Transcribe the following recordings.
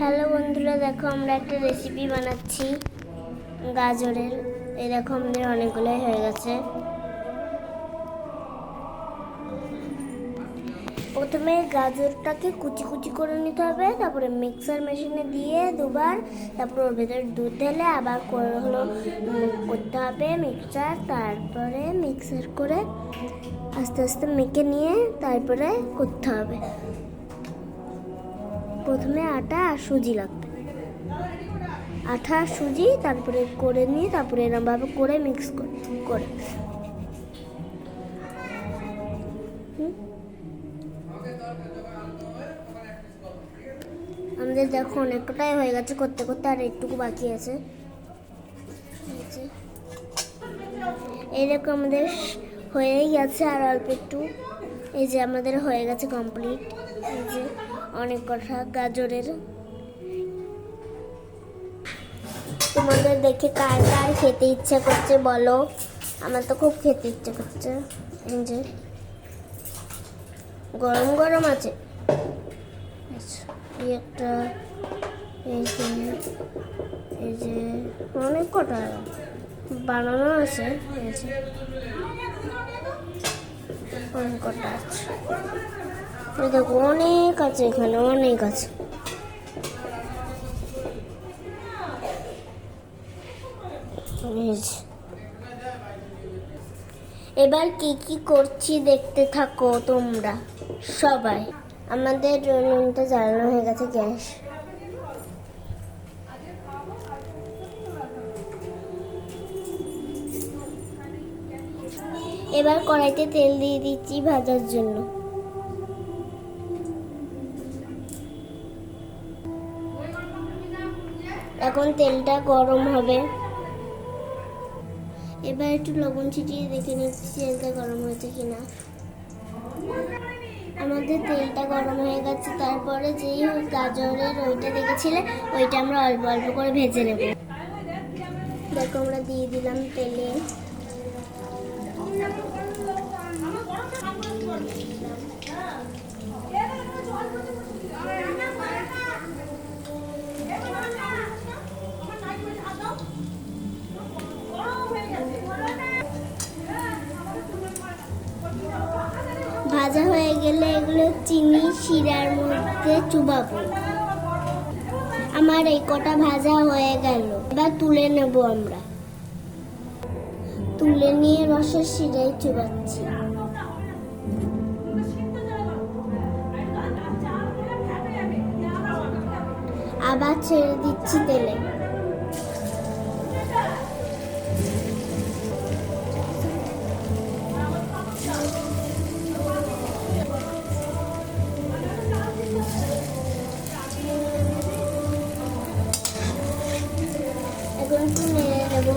Hello বন্ধুরা, দেখো আমরা একটা রেসিপি বানাচ্ছি গাজরের। এই দেখো আমাদের অনেকগুলোই হয়ে গেছে। প্রথমে গাজরটাকে কুচি কুচি করে নিতে হবে, তারপরে মিক্সার মেশিনে দিয়ে দুবার, তারপর ওর ভেতরে দুধ ঢেলে আবার করতে হবে মিক্সচার। তারপরে মিক্সার করে আস্তে আস্তে মেখে নিয়ে তারপরে করতে হবে। প্রথমে আটা আর সুজি লাগবে, আটা আর সুজি তারপরে করে নিয়ে তারপরে এরকমভাবে করে মিক্স করে আমাদের দেখো অনেকটাই হয়ে গেছে করতে করতে, আর একটুকু বাকি আছে। এইরকম আমাদের হয়েই গেছে, আর অল্প একটু। এই যে আমাদের হয়ে গেছে কমপ্লিট। এই যে অনেক কটা গাজরের। তোমাদের দেখে কার কার খেতে ইচ্ছা করছে বলো? আমার তো খুব খেতে ইচ্ছা করছে। এই যে গরম গরম আছে। একটা এই যে অনেক কটা বানানো আছে। অনেক কটা আছে, দেখো অনেক আছে, এখানে অনেক আছে। এবার কি কি করছি দেখতে থাকো তোমরা সবাই। আমাদের নুনটা জ্বালানো হয়ে গেছে, গ্যাস। এবার কড়াইতে তেল দিয়ে দিচ্ছি ভাজার জন্য। এখন তেলটা গরম হবে। এবার একটু লবণ ছিটিয়ে দেখে নিচ্ছি তেলটা গরম হয়েছে কিনা। আমাদের তেলটা গরম হয়ে গেছে। তারপরে যেই গাজরের ওইটা দেখেছিলে ওইটা আমরা অল্প অল্প করে ভেজে নেব। দেখো আমরা দিয়ে দিলাম তেলে। ভাজা হয়ে গেলে এগুলো চিনি শিরার মধ্যে চুবাবো। আমার এই কটা ভাজা হয়ে গেল, এবার তুলে নেব আমরা। তুলে নিয়ে রসের শিরায় চুবাচ্ছি। আবার ছেড়ে দিচ্ছি তেলে। এখন একটু নেড়ে দেবো।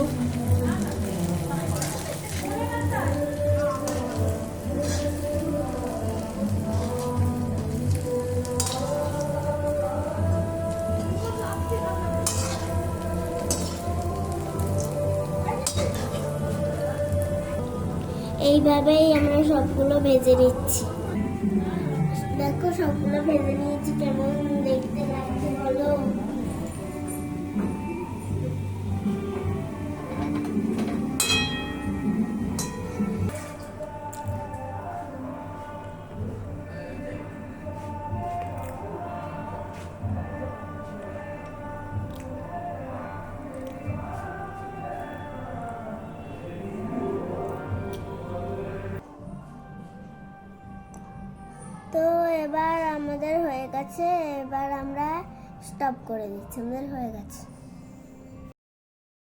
এইভাবেই আমরা সবগুলো ভেজে নিচ্ছি। দেখো সবগুলো ভেজে নিয়েছি, কেমন দেখতে লাগছে বলো? তো এবার আমাদের হয়ে গেছে, এবার আমরা স্টপ করে দিচ্ছি। আমাদের হয়ে গেছে।